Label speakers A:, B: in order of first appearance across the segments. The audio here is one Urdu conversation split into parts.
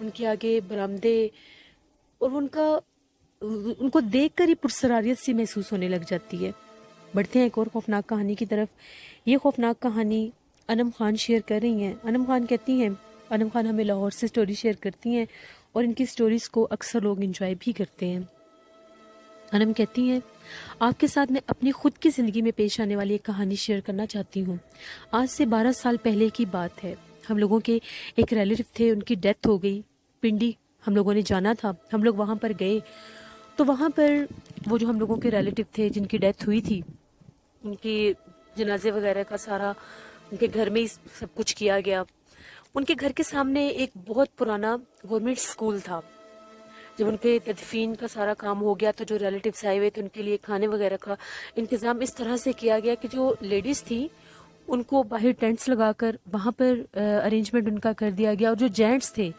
A: ان کے آگے برآمدے، اور ان کو دیکھ کر ہی پرسراریت سی محسوس ہونے لگ جاتی ہے۔ بڑھتے ہیں ایک اور خوفناک کہانی کی طرف۔ یہ خوفناک کہانی انم خان شیئر کر رہی ہیں۔ انم خان کہتی ہیں، انم خان ہمیں لاہور سے سٹوری شیئر کرتی ہیں اور ان کی سٹوریز کو اکثر لوگ انجوائے بھی کرتے ہیں۔ انم کہتی ہیں، آپ کے ساتھ میں اپنی خود کی زندگی میں پیش آنے والی ایک کہانی شیئر کرنا چاہتی ہوں۔ آج سے 12 سال پہلے کی بات ہے۔ ہم لوگوں کے ایک ریلیٹیو تھے، ان کی ڈیتھ ہو گئی۔ پنڈی ہم لوگوں نے جانا تھا، ہم لوگ وہاں پر گئے تو وہاں پر وہ جو ہم لوگوں کے ریلیٹیو تھے جن کی ڈیتھ ہوئی تھی، ان کے جنازے وغیرہ کا سارا ان کے گھر میں ہی سب کچھ کیا گیا۔ ان کے گھر کے سامنے ایک بہت پرانا گورنمنٹ اسکول تھا۔ جب ان کے تدفین کا سارا کام ہو گیا تو جو ریلیٹیوز آئے ہوئے تھے ان کے لیے کھانے وغیرہ کا انتظام اس طرح سے کیا گیا کہ جو لیڈیز تھیں ان کو باہر ٹینٹس لگا کر وہاں پر ارینجمنٹ ان کا کر دیا گیا، اور جو جینٹس تھے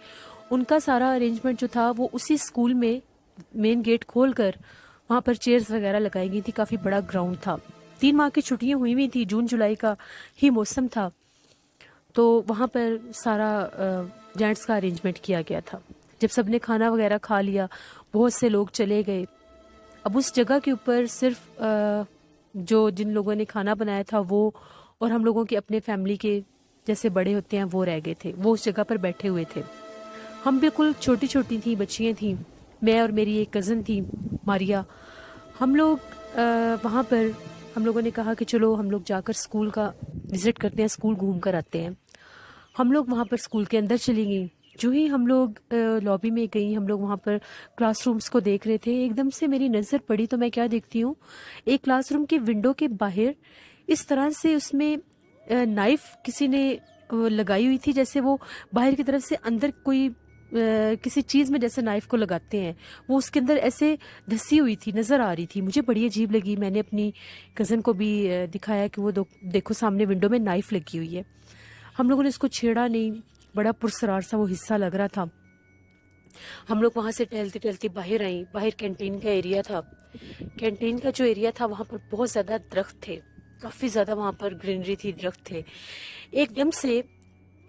A: ان کا سارا ارینجمنٹ جو تھا وہ اسی اسکول میں مین گیٹ کھول کر وہاں پر چیئرز وغیرہ لگائی گئی تھی۔ کافی بڑا گراؤنڈ تھا، 3 ماہ کی چھٹیاں ہوئی ہوئی تھی، جون جولائی کا ہی موسم تھا، تو وہاں پر سارا جینٹس کا ارینجمنٹ کیا گیا تھا۔ جب سب نے کھانا وغیرہ کھا لیا، بہت سے لوگ چلے گئے۔ اب اس جگہ کے اوپر صرف جو جن لوگوں نے کھانا بنایا تھا وہ اور ہم لوگوں کے اپنے فیملی کے جیسے بڑے ہوتے ہیں وہ رہ گئے تھے، وہ اس جگہ پر بیٹھے ہوئے تھے۔ ہم بالکل چھوٹی چھوٹی تھیں، بچیاں تھیں، میں اور میری ایک کزن تھی ماریا۔ ہم لوگ وہاں پر ہم لوگوں نے کہا کہ چلو ہم لوگ جا کر اسکول کا وزٹ کرتے ہیں، اسکول گھوم کر آتے ہیں۔ ہم لوگ وہاں پر اسکول کے اندر چلی گئیں۔ جو ہی ہم لوگ لابی میں گئیں، ہم لوگ وہاں پر کلاس رومز کو دیکھ رہے تھے، ایک دم سے میری نظر پڑی تو میں کیا دیکھتی ہوں، ایک کلاس روم کے ونڈو کے باہر اس طرح سے اس میں نائف کسی نے لگائی ہوئی تھی، جیسے وہ باہر کی طرف سے اندر کوئی کسی چیز میں جیسے نائف کو لگاتے ہیں، وہ اس کے اندر ایسے دھسی ہوئی تھی، نظر آ رہی تھی۔ مجھے بڑی عجیب لگی، میں نے اپنی کزن کو بھی دکھایا کہ وہ دیکھو سامنے ونڈو میں نائف لگی ہوئی ہے۔ ہم لوگوں نے اس کو چھیڑا نہیں، بڑا پرسرار سا وہ حصہ لگ رہا تھا۔ ہم لوگ وہاں سے ٹہلتے ٹہلتے باہر آئیں۔ باہر کینٹین کا ایریا تھا، کینٹین کا جو ایریا تھا وہاں پر بہت زیادہ درخت تھے، کافی زیادہ وہاں پر گرینری تھی، درخت تھے۔ ایک دم سے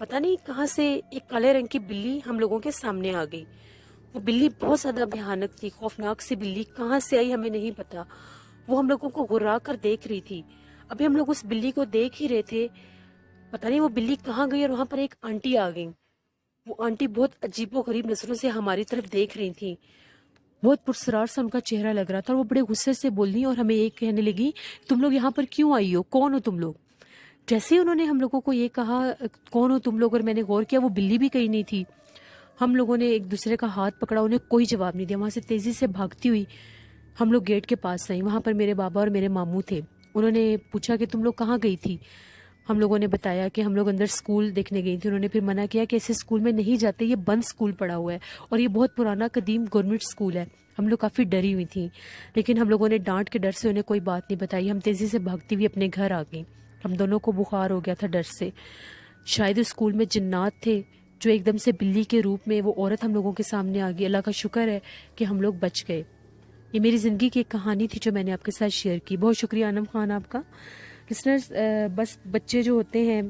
A: پتہ نہیں کہاں سے ایک کالے رنگ کی بلی ہم لوگوں کے سامنے آ گئی۔ وہ بلی بہت زیادہ بھیانک تھی، خوفناک سی بلی، کہاں سے آئی ہمیں نہیں پتا۔ وہ ہم لوگوں کو غرا کر دیکھ رہی تھی۔ ابھی ہم لوگ اس بلی کو دیکھ ہی رہے تھے، پتہ نہیں وہ بلی کہاں گئی، اور وہاں پر ایک آنٹی آ گئی۔ وہ آنٹی بہت عجیب و غریب نظروں سے ہماری طرف دیکھ رہی تھیں، بہت پرسرار سا ان کا چہرہ لگ رہا تھا، اور وہ بڑے غصے سے بولنی اور ہمیں یہ کہنے لگی، تم لوگ یہاں پر کیوں آئی ہو، کون ہو تم لوگ؟ جیسے ہی انہوں نے ہم لوگوں کو یہ کہا کون ہو تم لوگ، اور میں نے غور کیا وہ بلی بھی کہیں نہیں تھی۔ ہم لوگوں نے ایک دوسرے کا ہاتھ پکڑا، انہیں کوئی جواب نہیں دیا۔ وہاں سے تیزی سے بھاگتی ہوئی ہم لوگ گیٹ کے پاس آئیں۔ وہاں پر میرے بابا اور میرے ماموں تھے۔ انہوں نے پوچھا کہ تم لوگ کہاں گئی تھی؟ ہم لوگوں نے بتایا کہ ہم لوگ اندر اسکول دیکھنے گئی تھی۔ انہوں نے پھر منع کیا کہ ایسے اسکول میں نہیں جاتے، یہ بند اسکول پڑا ہوا ہے اور یہ بہت پرانا قدیم گورنمنٹ اسکول ہے۔ ہم لوگ کافی ڈری ہوئی تھیں، لیکن ہم لوگوں نے ڈانٹ کے ڈر سے انہیں کوئی بات نہیں بتائی۔ ہم تیزی سے بھاگتی ہوئی اپنے گھر آ گئیں۔ ہم دونوں کو بخار ہو گیا تھا ڈر سے۔ شاید اسکول میں جنات تھے جو ایک دم سے بلی کے روپ میں وہ عورت ہم لوگوں کے سامنے آ گئی۔ اللہ کا شکر ہے کہ ہم لوگ بچ گئے۔ یہ میری زندگی کی ایک کہانی تھی جو میں نے آپ کے ساتھ شیئر کی۔ بہت شکریہ انم خان آپ کا۔ لسنرز، بس بچے جو ہوتے ہیں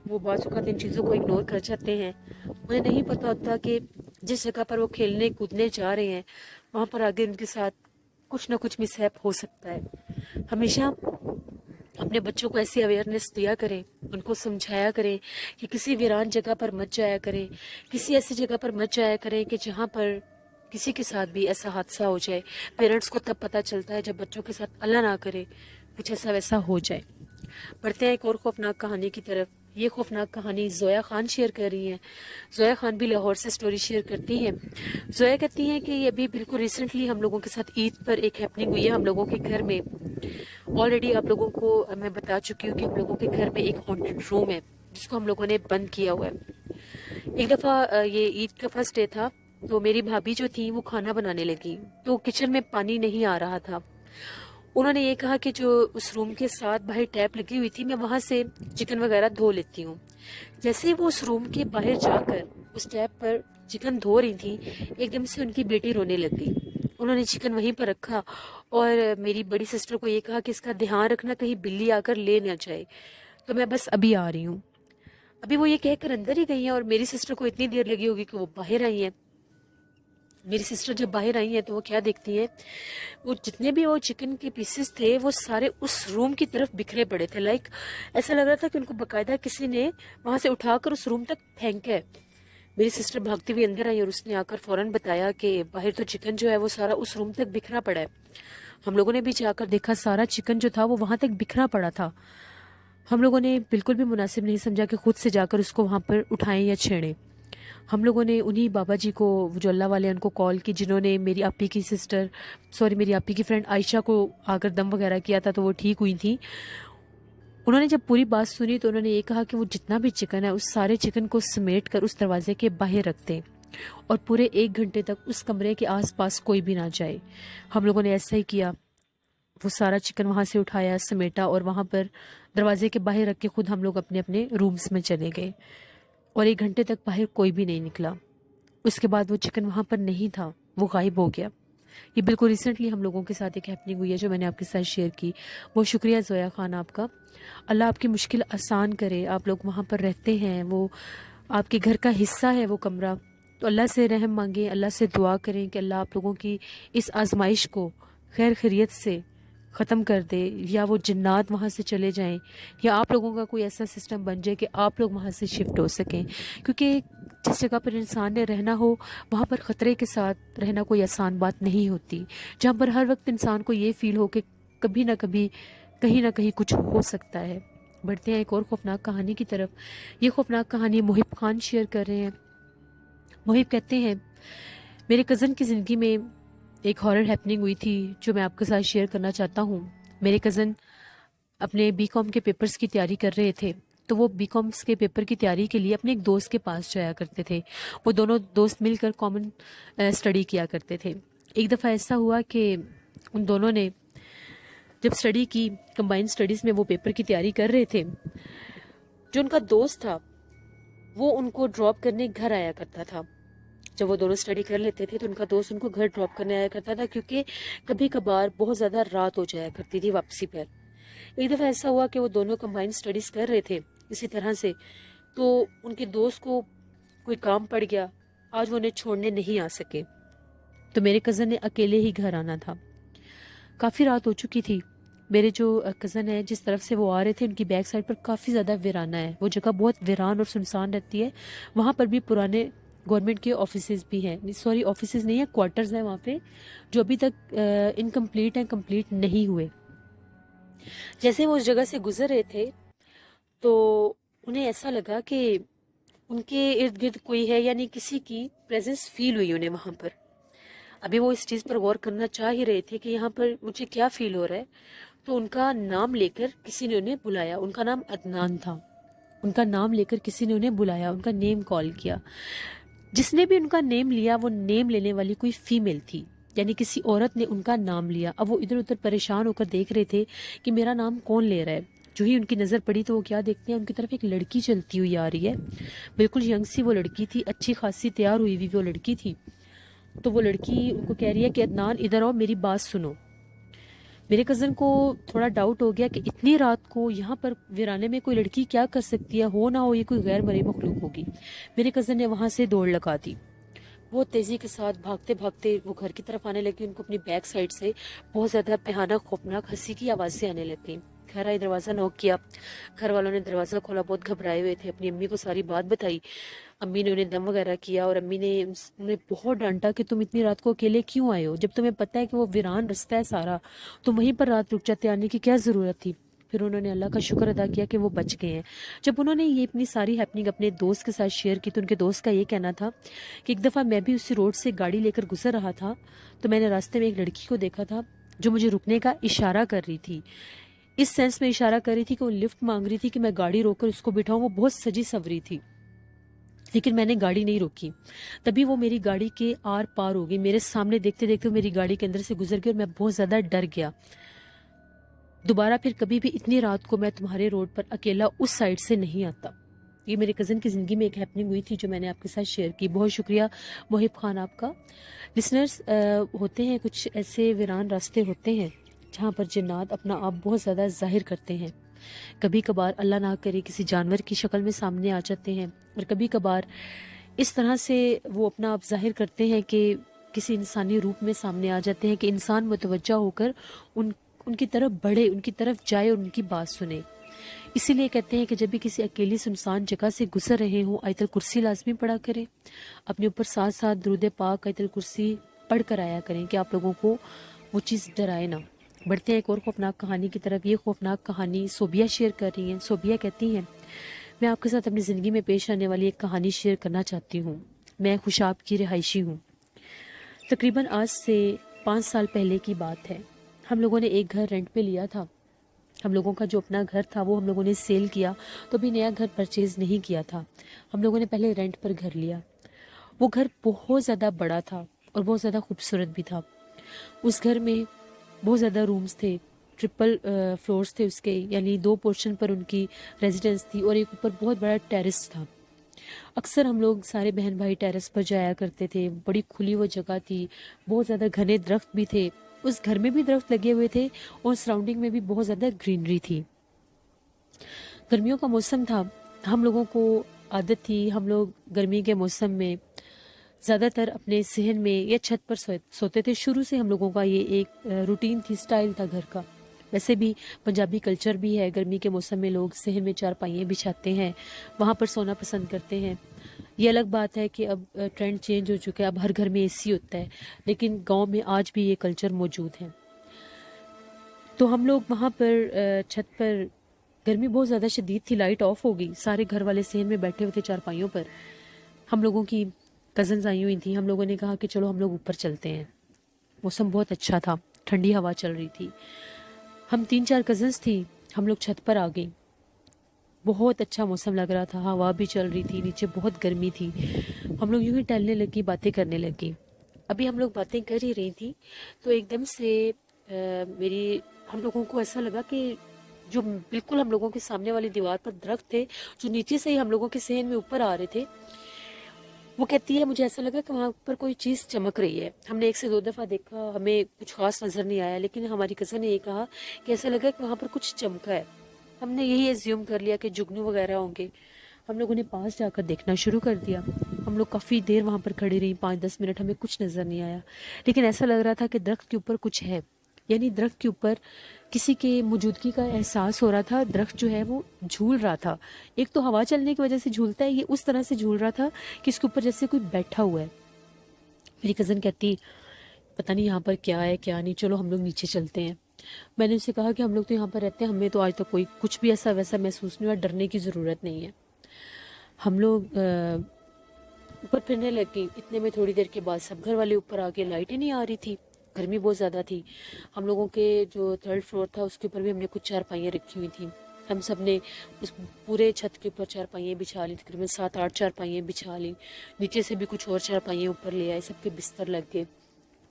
A: وہ بعض اوقات ان چیزوں کو اگنور کر جاتے ہیں، انہیں نہیں پتہ ہوتا کہ جس جگہ پر وہ کھیلنے کودنے جا رہے ہیں وہاں پر آگے ان کے ساتھ کچھ نہ کچھ مس ہیپ ہو سکتا ہے۔ ہمیشہ اپنے بچوں کو ایسی اویئرنیس دیا کریں، ان کو سمجھایا کریں کہ کسی ویران جگہ پر مت جایا کریں، کسی ایسی جگہ پر مت جایا کریں کہ جہاں پر کسی کے ساتھ بھی ایسا حادثہ ہو جائے۔ پیرنٹس کو تب پتہ چلتا ہے جب بچوں کے ساتھ اللہ نہ کرے کچھ ایسا ویسا ہو جائے۔ بڑھتے ہیں ایک اور خوفناک کہانی کی طرف۔ یہ خوفناک کہانی زویا خان شیئر کر رہی ہیں۔ زویا خان بھی لاہور سے سٹوری شیئر کرتی ہیں۔ زویا کہتی ہیں کہ یہ ابھی بالکل ریسنٹلی ہم لوگوں کے ساتھ عید پر ایک ہیپننگ ہوئی ہے ہم لوگوں کے گھر میں۔ آلریڈی آپ لوگوں کو میں بتا چکی ہوں کہ ہم لوگوں کے گھر میں ایک ہانٹڈ روم ہے جس کو ہم لوگوں نے بند کیا ہوا ہے۔ ایک دفعہ یہ عید کا فرسٹ ڈے تھا، تو میری بھابھی جو تھیں وہ کھانا بنانے لگی، تو کچن میں پانی نہیں آ رہا تھا۔ انہوں نے یہ کہا کہ جو اس روم کے ساتھ باہر ٹیپ لگی ہوئی تھی میں وہاں سے چکن وغیرہ دھو لیتی ہوں۔ جیسے ہی وہ اس روم کے باہر جا کر اس ٹیپ پر چکن دھو رہی تھی، ایک دم سے ان کی بیٹی رونے لگ گئی۔ انہوں نے چکن وہیں پر رکھا اور میری بڑی سسٹر کو یہ کہا کہ اس کا دھیان رکھنا کہیں بلی آ کر لے نہ جائے، تو میں بس ابھی آ رہی ہوں۔ ابھی وہ یہ کہہ کر اندر ہی گئی ہیں اور میری سسٹر کو اتنی دیر لگی ہوگی کہ وہ باہر آئی ہیں. میری سسٹر جب باہر آئی ہیں تو وہ کیا دیکھتی ہیں, وہ جتنے بھی وہ چکن کے پیسز تھے وہ سارے اس روم کی طرف بکھرے پڑے تھے. لائک ایسا لگ رہا تھا کہ ان کو باقاعدہ کسی نے وہاں سے اٹھا کر اس روم تک پھینکا ہے. میری سسٹر بھاگتی ہوئی اندر آئی اور اس نے آ کر فوراً بتایا کہ باہر تو چکن جو ہے وہ سارا اس روم تک بکھرا پڑا ہے. ہم لوگوں نے بھی جا کر دیکھا, سارا چکن جو تھا وہ وہاں تک بکھرا پڑا تھا. ہم لوگوں نے بالکل بھی مناسب نہیں سمجھا کہ خود سے جا کر اس کو وہاں پر اٹھائیں یا چھیڑیں. ہم لوگوں نے انہی بابا جی کو, جو اللہ والے ان کو کال کی, جنہوں نے میری آپی کی میری آپی کی فرینڈ عائشہ کو آ کر دم وغیرہ کیا تھا تو وہ ٹھیک ہوئی تھی. انہوں نے جب پوری بات سنی تو انہوں نے یہ کہا کہ وہ جتنا بھی چکن ہے اس سارے چکن کو سمیٹ کر اس دروازے کے باہر رکھ دیں اور پورے 1 گھنٹے تک اس کمرے کے آس پاس کوئی بھی نہ جائے. ہم لوگوں نے ایسا ہی کیا. وہ سارا چکن وہاں سے اٹھایا, سمیٹا اور وہاں پر دروازے کے باہر رکھ کے خود ہم لوگ اپنے اپنے رومز میں چلے گئے اور 1 گھنٹے تک باہر کوئی بھی نہیں نکلا. اس کے بعد وہ چکن وہاں پر نہیں تھا, وہ غائب ہو گیا. یہ بالکل ریسنٹلی ہم لوگوں کے ساتھ ایک ہیپننگ ہوئی ہے جو میں نے آپ کے ساتھ شیئر کی. بہت شکریہ زویا خان آپ کا. اللہ آپ کی مشکل آسان کرے. آپ لوگ وہاں پر رہتے ہیں, وہ آپ کے گھر کا حصہ ہے وہ کمرہ, تو اللہ سے رحم مانگیں, اللہ سے دعا کریں کہ اللہ آپ لوگوں کی اس آزمائش کو خیر خیریت سے ختم کر دے, یا وہ جنات وہاں سے چلے جائیں, یا آپ لوگوں کا کوئی ایسا سسٹم بن جائے کہ آپ لوگ وہاں سے شفٹ ہو سکیں. کیونکہ جس جگہ پر انسان نے رہنا ہو وہاں پر خطرے کے ساتھ رہنا کوئی آسان بات نہیں ہوتی, جہاں پر ہر وقت انسان کو یہ فیل ہو کہ کبھی نہ کبھی کہیں نہ کہیں کچھ ہو سکتا ہے. بڑھتے ہیں ایک اور خوفناک کہانی کی طرف. یہ خوفناک کہانی محب خان شیئر کر رہے ہیں. محب کہتے ہیں, میرے کزن کی زندگی میں ایک ہارر ہیپننگ ہوئی تھی جو میں آپ کے ساتھ شیئر کرنا چاہتا ہوں. میرے کزن اپنے بی کام کے پیپرز کی تیاری کر رہے تھے, تو وہ بی کامس کے پیپر کی تیاری کے لیے اپنے ایک دوست کے پاس جایا کرتے تھے. وہ دونوں دوست مل کر کامن اسٹڈی کیا کرتے تھے. ایک دفعہ ایسا ہوا کہ ان دونوں نے جب اسٹڈی کی, کمبائن اسٹڈیز میں وہ پیپر کی تیاری کر رہے تھے, جو ان کا دوست تھا وہ ان کو ڈراپ کرنے گھر آیا کرتا تھا. جب وہ دونوں اسٹڈی کر لیتے تھے تو ان کا دوست ان کو گھر ڈراپ کرنے آیا کرتا تھا, کیونکہ کبھی کبھار بہت زیادہ رات ہو جایا کرتی تھی واپسی پر. ایک دفعہ ایسا ہوا کہ وہ دونوں کمبائن اسٹڈیز کر رہے تھے اسی طرح سے, تو ان کے دوست کو کوئی کام پڑ گیا, آج وہ انہیں چھوڑنے نہیں آ سکے, تو میرے کزن نے اکیلے ہی گھر آنا تھا. کافی رات ہو چکی تھی. میرے جو کزن ہے جس طرف سے وہ آ رہے تھے, ان کی بیک سائڈ پر کافی زیادہ ویرانہ ہے. وہ جگہ بہت ویران اور سنسان رہتی ہے. وہاں پر بھی پرانے گورنمنٹ کے آفیسز بھی ہیں, سوری آفیسز نہیں ہیں, کوارٹرز ہیں وہاں پہ, جو ابھی تک انکمپلیٹ ہیں, کمپلیٹ نہیں ہوئے. جیسے وہ اس جگہ سے گزر رہے تھے تو انہیں ایسا لگا کہ ان کے ارد گرد کوئی ہے, یعنی کسی کی پریزنس فیل ہوئی انہیں وہاں پر. ابھی وہ اس چیز پر غور کرنا چاہ ہی رہے تھے کہ یہاں پر مجھے کیا فیل ہو رہا ہے, تو ان کا نام لے کر کسی نے انہیں بلایا. ان کا نام عدنان تھا. ان کا نام لے کر کسی نے انہیں بلایا, ان کا نیم کال کیا. جس نے بھی ان کا نیم لیا وہ نیم لینے والی کوئی فیمیل تھی, یعنی کسی عورت نے ان کا نام لیا. اب وہ ادھر ادھر پریشان ہو کر دیکھ رہے تھے کہ میرا نام کون لے رہا ہے. جو ہی ان کی نظر پڑی تو وہ کیا دیکھتے ہیں, ان کی طرف ایک لڑکی چلتی ہوئی آ رہی ہے. بالکل ینگ سی وہ لڑکی تھی, اچھی خاصی تیار ہوئی ہوئی وہ لڑکی تھی. تو وہ لڑکی ان کو کہہ رہی ہے کہ عدنان ادھر آؤ, میری بات سنو. میرے کزن کو تھوڑا ڈاؤٹ ہو گیا کہ اتنی رات کو یہاں پر ویرانے میں کوئی لڑکی کیا کر سکتی ہے, ہو نہ ہو یہ کوئی غیر مرئی مخلوق ہوگی. میرے کزن نے وہاں سے دوڑ لگا دی. وہ تیزی کے ساتھ بھاگتے بھاگتے وہ گھر کی طرف آنے لگی. ان کو اپنی بیک سائڈ سے بہت زیادہ بھیانک خوفناک ہنسی کی آوازیں آنے لگیں. گھر آئی, دروازہ نوک کیا. گھر والوں نے دروازہ کھولا, بہت گھبرائے ہوئے تھے. اپنی امی کو ساری بات بتائی. امی نے انہیں دم وغیرہ کیا اور امی نے انہیں بہت ڈانٹا کہ تم اتنی رات کو اکیلے کیوں آئے ہو, جب تمہیں پتہ ہے کہ وہ ویران رستہ ہے سارا, تم وہیں پر رات رک جاتے, آنے کی کیا ضرورت تھی. پھر انہوں نے اللہ کا شکر ادا کیا کہ وہ بچ گئے ہیں. جب انہوں نے یہ اپنی ساری ہیپننگ اپنے دوست کے ساتھ شیئر کی تو ان کے دوست کا یہ کہنا تھا کہ ایک دفعہ میں بھی اسی روڈ سے گاڑی لے کر گزر رہا تھا, تو میں نے راستے میں ایک لڑکی کو دیکھا تھا جو مجھے رکنے کا اشارہ کر رہی تھی. اس سینس میں اشارہ کر رہی تھی کہ وہ لفٹ مانگ رہی تھی کہ میں گاڑی روک کر اس کو بٹھاؤں. وہ بہت سجی سوری تھی, لیکن میں نے گاڑی نہیں روکی. تبھی وہ میری گاڑی کے آر پار ہو گئی, میرے سامنے دیکھتے دیکھتے وہ میری گاڑی کے اندر سے گزر گئی اور میں بہت زیادہ ڈر گیا. دوبارہ پھر کبھی بھی اتنی رات کو میں تمہارے روڈ پر اکیلا اس سائڈ سے نہیں آتا. یہ میرے کزن کی زندگی میں ایک ہیپننگ ہوئی تھی جو میں نے آپ کے ساتھ شیئر کی. بہت شکریہ محب خان آپ کا. لسنرز, ہوتے ہیں کچھ ایسے ویران راستے ہوتے ہیں جہاں پر جنات اپنا آپ بہت زیادہ ظاہر کرتے ہیں. کبھی کبھار اللہ نہ کرے کسی جانور کی شکل میں سامنے آ جاتے ہیں، اور کبھی کبھار اس طرح سے وہ اپنا آپ ظاہر کرتے ہیں کہ کسی انسانی روپ میں سامنے آ جاتے ہیں کہ انسان متوجہ ہو کر ان کی طرف بڑھے، ان کی طرف جائے اور ان کی بات سنے۔ اسی لیے کہتے ہیں کہ جب بھی کسی اکیلی سنسان جگہ سے گزر رہے ہوں، آیت الکرسی لازمی پڑھا کریں، اپنے اوپر ساتھ ساتھ درود پاک آیت الکرسی پڑھ کر آیا کریں کہ آپ لوگوں کو وہ چیز ڈرائے نہ۔ بڑھتے ہیں ایک اور خوفناک کہانی کی طرف۔ یہ خوفناک کہانی صوبیہ شیئر کر رہی ہیں۔ صوبیہ کہتی ہیں، میں آپ کے ساتھ اپنی زندگی میں پیش آنے والی ایک کہانی شیئر کرنا چاہتی ہوں۔ میں خوشاب کی رہائشی ہوں۔ تقریباً آج سے 5 سال پہلے کی بات ہے۔ ہم لوگوں نے ایک گھر رینٹ پہ لیا تھا۔ ہم لوگوں کا جو اپنا گھر تھا وہ ہم لوگوں نے سیل کیا، تو ابھی نیا گھر پرچیز نہیں کیا تھا۔ ہم لوگوں نے پہلے رینٹ پر گھر لیا۔ وہ گھر بہت زیادہ بڑا تھا اور بہت زیادہ خوبصورت بھی تھا۔ اس گھر میں بہت زیادہ رومز تھے، ٹرپل فلورز تھے اس کے، یعنی 2 پورشن پر ان کی ریزیڈنس تھی، اور ایک اوپر بہت بڑا ٹیرس تھا۔ اکثر ہم لوگ سارے بہن بھائی ٹیرس پر جایا کرتے تھے۔ بڑی کھلی وہ جگہ تھی، بہت زیادہ گھنے درخت بھی تھے، اس گھر میں بھی درخت لگے ہوئے تھے، اور سراؤنڈنگ میں بھی بہت زیادہ گرینری تھی۔ گرمیوں کا موسم تھا، ہم لوگوں کو عادت تھی، ہم لوگ گرمی کے موسم میں زیادہ تر اپنے صحن میں یا چھت پر سوتے تھے۔ شروع سے ہم لوگوں کا یہ ایک روٹین تھی، سٹائل تھا گھر کا۔ ویسے بھی پنجابی کلچر بھی ہے، گرمی کے موسم میں لوگ صحن میں چارپائیاں بچھاتے ہیں، وہاں پر سونا پسند کرتے ہیں۔ یہ الگ بات ہے کہ اب ٹرینڈ چینج ہو چکا ہے، اب ہر گھر میں اے سی ہوتا ہے، لیکن گاؤں میں آج بھی یہ کلچر موجود ہے۔ تو ہم لوگ وہاں پر چھت پر، گرمی بہت زیادہ شدید تھی، لائٹ آف ہو گئی، سارے گھر والے صحن میں بیٹھے ہوئے تھے چارپائیوں پر۔ ہم لوگوں کی کزنز آئی ہوئی تھیں، ہم لوگوں نے کہا کہ چلو ہم لوگ اوپر چلتے ہیں۔ موسم بہت اچھا تھا، ٹھنڈی ہوا چل رہی تھی۔ ہم 3-4 کزنز تھیں، ہم لوگ چھت پر آ گئیں۔ بہت اچھا موسم لگ رہا تھا، ہوا بھی چل رہی تھی، نیچے بہت گرمی تھی۔ ہم لوگ یوں ہی ٹہلنے لگی، باتیں کرنے لگی۔ ابھی ہم لوگ باتیں کر ہی رہی تھی تو ایک دم سے ہم لوگوں کو ایسا لگا کہ جو بالکل ہم لوگوں کے سامنے والی دیوار پر درخت تھے، جو نیچے سے ہی ہم لوگوں کے صحن میں اوپر آ رہے تھے، وہ کہتی ہے مجھے ایسا لگا کہ وہاں پر کوئی چیز چمک رہی ہے۔ ہم نے 1 سے 2 دفعہ دیکھا، ہمیں کچھ خاص نظر نہیں آیا، لیکن ہماری کزن نے یہ کہا کہ ایسا لگا کہ وہاں پر کچھ چمکا ہے۔ ہم نے یہی ایزیوم کر لیا کہ جگنو وغیرہ ہوں گے۔ ہم لوگوں نے پاس جا کر دیکھنا شروع کر دیا۔ ہم لوگ کافی دیر وہاں پر کھڑی رہی، 5-10 منٹ، ہمیں کچھ نظر نہیں آیا، لیکن ایسا لگ رہا تھا کہ درخت کے اوپر کچھ ہے، یعنی درخت کے اوپر کسی کے موجودگی کا احساس ہو رہا تھا۔ درخت جو ہے وہ جھول رہا تھا، ایک تو ہوا چلنے کی وجہ سے جھولتا ہے، یہ اس طرح سے جھول رہا تھا کہ اس کے اوپر جیسے کوئی بیٹھا ہوا ہے۔ میری کزن کہتی پتہ نہیں یہاں پر کیا ہے کیا نہیں، چلو ہم لوگ نیچے چلتے ہیں۔ میں نے اسے کہا کہ ہم لوگ تو یہاں پر رہتے ہیں، ہمیں تو آج تک کوئی کچھ بھی ایسا ویسا محسوس نہیں ہوا، ڈرنے کی ضرورت نہیں ہے۔ ہم لوگ اوپر پھرنے لگ گئی۔ اتنے میں تھوڑی دیر کے بعد سب گھر والے اوپر آ کے، لائٹ ہی نہیں آ رہی تھی، گرمی بہت زیادہ تھی۔ ہم لوگوں کے جو 3rd فلور تھا اس کے اوپر بھی ہم نے کچھ چارپائیاں رکھی ہوئی تھیں، ہم سب نے اس پورے چھت کے اوپر چارپائیاں بچھا لی، تقریباً 7-8 چارپائیاں بچھا لی۔ نیچے سے بھی کچھ اور چارپائیاں اوپر لے آئے، سب کے بستر لگ گئے۔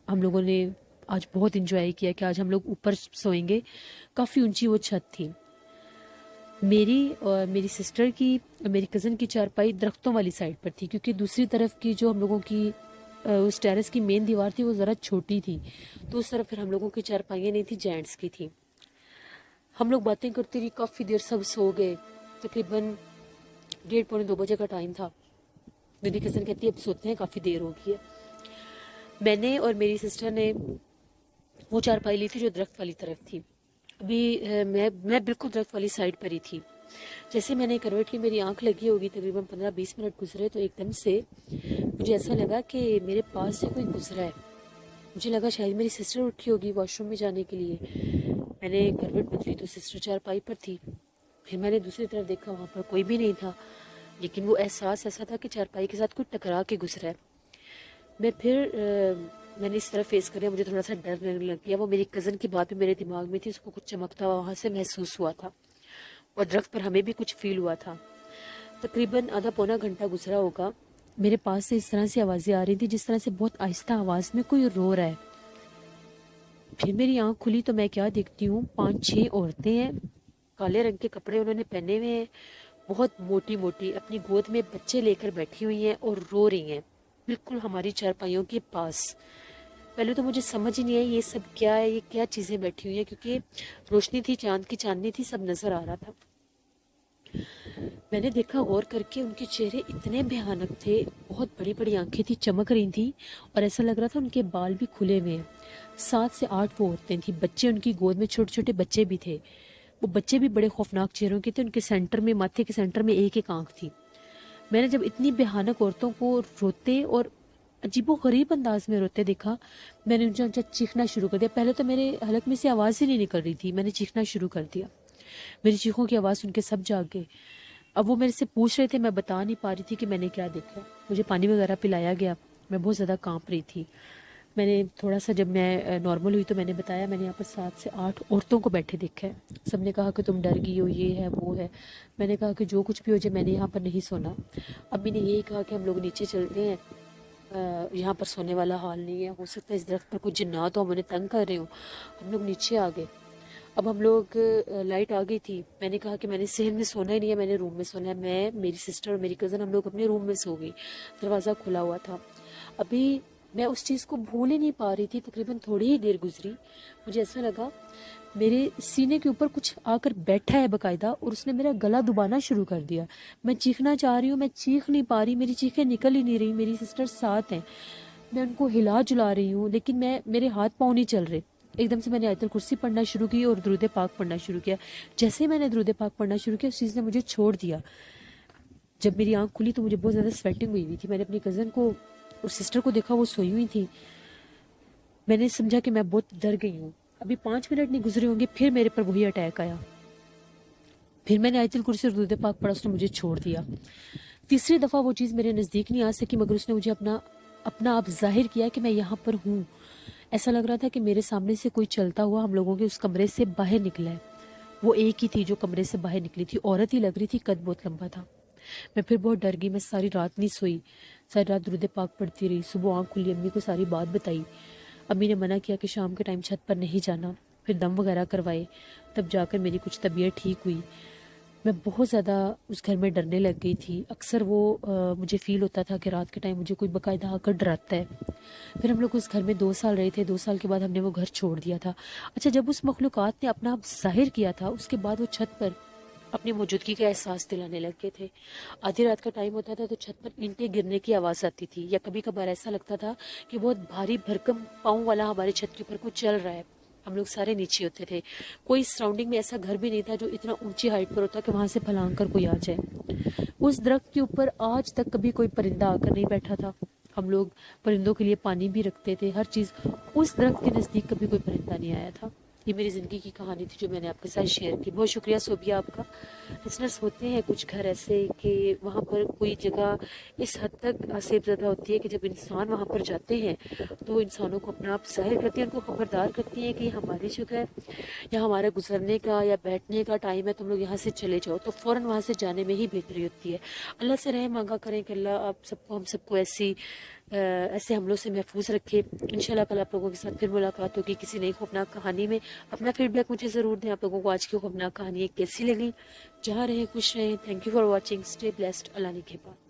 A: ہم لوگوں نے آج بہت انجوائے کیا کہ آج ہم لوگ اوپر سوئیں گے۔ کافی اونچی وہ چھت تھی۔ میری اور میری سسٹر کی اور میری کزن کی چارپائی درختوں والی سائڈ پر تھی، کیونکہ دوسری طرف کی جو ہم لوگوں کی اس ٹیرس کی مین دیوار تھی وہ ذرا چھوٹی تھی، تو اس طرف پھر ہم لوگوں کی چارپائیاں نہیں تھی، جینٹس کی تھی۔ ہم لوگ باتیں کرتے رہی، کافی دیر سب سو گئے، تقریباً 1:30-2 بجے کا ٹائم تھا۔ میری کزن کہتی ہے اب سوتے ہیں، کافی دیر ہو گئی ہے۔ میں نے اور میری سسٹر نے وہ چارپائی لی تھی جو درخت والی طرف تھی۔ ابھی میں بالکل درخت والی سائڈ پر ہی تھی۔ جیسے میں نے کروٹ لی، میری آنکھ لگی ہوگی، تقریباً 15-20 منٹ گزرے تو ایک دم سے مجھے ایسا لگا کہ میرے پاس سے کوئی گزرا ہے۔ مجھے لگا شاید میری سسٹر اٹھی ہوگی واش روم میں جانے کے لیے۔ میں نے کروٹ بدلی تو سسٹر چارپائی پر تھی۔ پھر میں نے دوسری طرف دیکھا، وہاں پر کوئی بھی نہیں تھا، لیکن وہ احساس ایسا تھا کہ چارپائی کے ساتھ کوئی ٹکرا کے گزرا ہے۔ میں نے اس طرح فیس کریا، مجھے تھوڑا سا ڈر لگنے لگ گیا۔ وہ میری کزن کی بات بھی میرے دماغ میں تھی، اس کو کچھ چمکتا ہوا وہاں سے محسوس ہوا تھا، اور درخت پر ہمیں بھی کچھ فیل ہوا تھا۔ تقریباً آدھا پونا گھنٹہ گزرا ہوگا، میرے پاس سے اس طرح سے آوازیں آ رہی تھی جس طرح سے بہت آہستہ آواز میں کوئی رو رہا ہے۔ پھر میری آنکھ کھلی تو میں کیا دیکھتی ہوں، 5-6 عورتیں ہیں، کالے رنگ کے کپڑے انہوں نے پہنے ہوئے ہیں، بہت موٹی موٹی، اپنی گود میں بچے لے کر بیٹھی ہوئی ہیں اور رو رہی ہیں، بالکل ہماری چارپائیوں کے پاس۔ پہلے تو مجھے سمجھ ہی نہیں آئی یہ سب کیا ہے، یہ کیا چیزیں بیٹھی ہوئی ہیں، کیونکہ روشنی تھی، چاند کی چاندنی تھی، سب نظر آ رہا تھا۔ میں نے دیکھا غور کر کے، ان کے چہرے اتنے بھیانک تھے، بہت بڑی بڑی آنکھیں تھی، چمک رہی تھیں، اور ایسا لگ رہا تھا ان کے بال بھی کھلے ہوئے ہیں۔ 7 سے 8 وہ عورتیں تھیں، بچے ان کی گود میں، چھوٹے چھوٹے بچے بھی تھے، وہ بچے بھی بڑے خوفناک چہروں کے تھے، ان کے سینٹر میں، ماتھے کے سینٹر میں ایک ایک آنکھ تھی۔ میں نے جب اتنی بھیانک عورتوں کو روتے اور عجیب و غریب انداز میں روتے دیکھا، میں نے اونچا اونچا چیخنا شروع کر دیا۔ پہلے تو میرے حلق میں سے آواز ہی نہیں نکل رہی تھی، میں نے چیخنا شروع کر دیا، میری چیخوں کی آواز سن کے سب جاگ گئے۔ اب وہ میرے سے پوچھ رہے تھے، میں بتا نہیں پا رہی تھی کہ میں نے کیا دیکھا۔ مجھے پانی وغیرہ پلایا گیا، میں بہت زیادہ کانپ رہی تھی۔ میں نے تھوڑا سا جب میں نارمل ہوئی تو میں نے بتایا میں نے یہاں پر 7 سے 8 عورتوں کو بیٹھے دیکھا ہے۔ سب نے کہا کہ تم ڈر گئی ہو، یہ ہے وہ ہے۔ میں نے کہا کہ جو کچھ بھی ہو جائے، میں نے یہاں پر نہیں سونا۔ امی نے یہی کہا کہ ہم لوگ نیچے چلتے ہیں، یہاں پر سونے والا حال نہیں ہے، ہو سکتا ہے اس درخت پر کوئی جنات ہو، ہم انہیں تنگ کر رہے ہوں۔ ہم لوگ نیچے آ گئے۔ اب ہم لوگ، لائٹ آ گئی تھی، میں نے کہا کہ میں نے صحن میں سونا ہی نہیں ہے، میں نے روم میں سونا ہے۔ میں، میری سسٹر اور میری کزن، ہم لوگ اپنے روم میں سو گئی، دروازہ کھلا ہوا تھا۔ ابھی میں اس چیز کو بھول ہی نہیں پا رہی تھی، تقریباً تھوڑی ہی دیر گزری، مجھے ایسا لگا میرے سینے کے اوپر کچھ آ کر بیٹھا ہے باقاعدہ، اور اس نے میرا گلا دبانا شروع کر دیا۔ میں چیخنا چاہ رہی ہوں، میں چیخ نہیں پا رہی، میری چیخیں نکل ہی نہیں رہی۔ میری سسٹر ساتھ ہیں، میں ان کو ہلا جلا رہی ہوں، لیکن میرے ہاتھ پاؤں نہیں چل رہے۔ ایک دم سے میں نے آیت الکرسی پڑھنا شروع کی اور درود پاک پڑھنا شروع کیا۔ جیسے میں نے درود پاک پڑھنا شروع کیا، اس چیز نے مجھے چھوڑ دیا۔ جب میری آنکھ کھلی تو مجھے بہت زیادہ سویٹنگ ہوئی تھی۔ میں نے اپنی کزن کو اور سسٹر کو دیکھا، وہ سوئی ہوئی تھی۔ میں نے سمجھا کہ میں بہت ڈر گئی ہوں۔ ابھی 5 منٹ نہیں گزرے ہوں گے، پھر میرے پر وہی اٹیک آیا۔ پھر میں نے آیت الکرسی اور درود پاک پڑھا، اس نے مجھے چھوڑ دیا۔ تیسری دفعہ وہ چیز میرے نزدیک نہیں آ سکی، مگر اس نے مجھے اپنا آپ ظاہر کیا کہ میں یہاں پر ہوں۔ ایسا لگ رہا تھا کہ میرے سامنے سے کوئی چلتا ہوا ہم لوگوں کے اس کمرے سے باہر نکلا ہے۔ وہ ایک ہی تھی جو کمرے سے باہر نکلی تھی، عورت ہی لگ رہی تھی، قد بہت لمبا تھا۔ میں پھر بہت ڈر گئی، میں ساری رات نہیں سوئی، ساری رات درود پاک پڑھتی رہی۔ صبح آنکھ کھلی، امی کو ساری بات بتائی۔ امی نے منع کیا کہ شام کے ٹائم چھت پر نہیں جانا، پھر دم وغیرہ کروائے، تب جا کر میری کچھ طبیعت ٹھیک ہوئی۔ میں بہت زیادہ اس گھر میں ڈرنے لگ گئی تھی۔ اکثر وہ مجھے فیل ہوتا تھا کہ رات کے ٹائم مجھے کوئی باقاعدہ آ کر ڈراتا ہے۔ پھر ہم لوگ اس گھر میں 2 سال رہے تھے، 2 سال کے بعد ہم نے وہ گھر چھوڑ دیا تھا۔ اچھا، جب اس مخلوقات نے اپنا آپ ظاہر کیا تھا، اس کے بعد وہ چھت پر اپنی موجودگی کا احساس دلانے لگ گئے تھے۔ آدھی رات کا ٹائم ہوتا تھا تو چھت پر اینٹیں گرنے کی آواز آتی تھی، یا کبھی کبھار ایسا لگتا تھا کہ بہت بھاری بھرکم پاؤں والا ہمارے چھت کے اوپر کوئی چل رہا ہے۔ ہم لوگ سارے نیچے ہوتے تھے، کوئی سراؤنڈنگ میں ایسا گھر بھی نہیں تھا جو اتنا اونچی ہائٹ پر ہوتا کہ وہاں سے پھلانگ کر کوئی آ جائے۔ اس درخت کے اوپر آج تک کبھی کوئی پرندہ آ کر نہیں بیٹھا تھا۔ ہم لوگ پرندوں کے لیے پانی بھی رکھتے تھے، ہر چیز۔ اس درخت کے نزدیک کبھی کوئی پرندہ نہیں آیا تھا۔ یہ میری زندگی کی کہانی تھی جو میں نے آپ کے ساتھ شیئر کی۔ بہت شکریہ صوبیہ آپ کا۔ لسنرس، ہوتے ہیں کچھ گھر ایسے کہ وہاں پر کوئی جگہ اس حد تک آسیب زدہ ہوتی ہے کہ جب انسان وہاں پر جاتے ہیں تو انسانوں کو اپنا آپ ظاہر کرتی ہیں، ان کو خبردار کرتی ہیں کہ یہ ہماری جگہ ہے، یا ہمارا گزرنے کا یا بیٹھنے کا ٹائم ہے، تم لوگ یہاں سے چلے جاؤ، تو فوراً وہاں سے جانے میں ہی بہتری ہوتی ہے۔ اللہ سے رحم مانگا کریں کہ اللہ آپ سب کو، ہم سب کو ایسے حملوں سے محفوظ رکھے۔ انشاءاللہ کل آپ لوگوں کے ساتھ پھر ملاقات ہوگی کسی نئی خوفناک کہانی میں۔ اپنا فیڈ بیک مجھے ضرور دیں، آپ لوگوں کو آج کی خوفناک کہانی کیسی لگی۔ جہاں رہیں خوش رہیں۔ Thank you for watching, stay blessed, اللہ نگہبان۔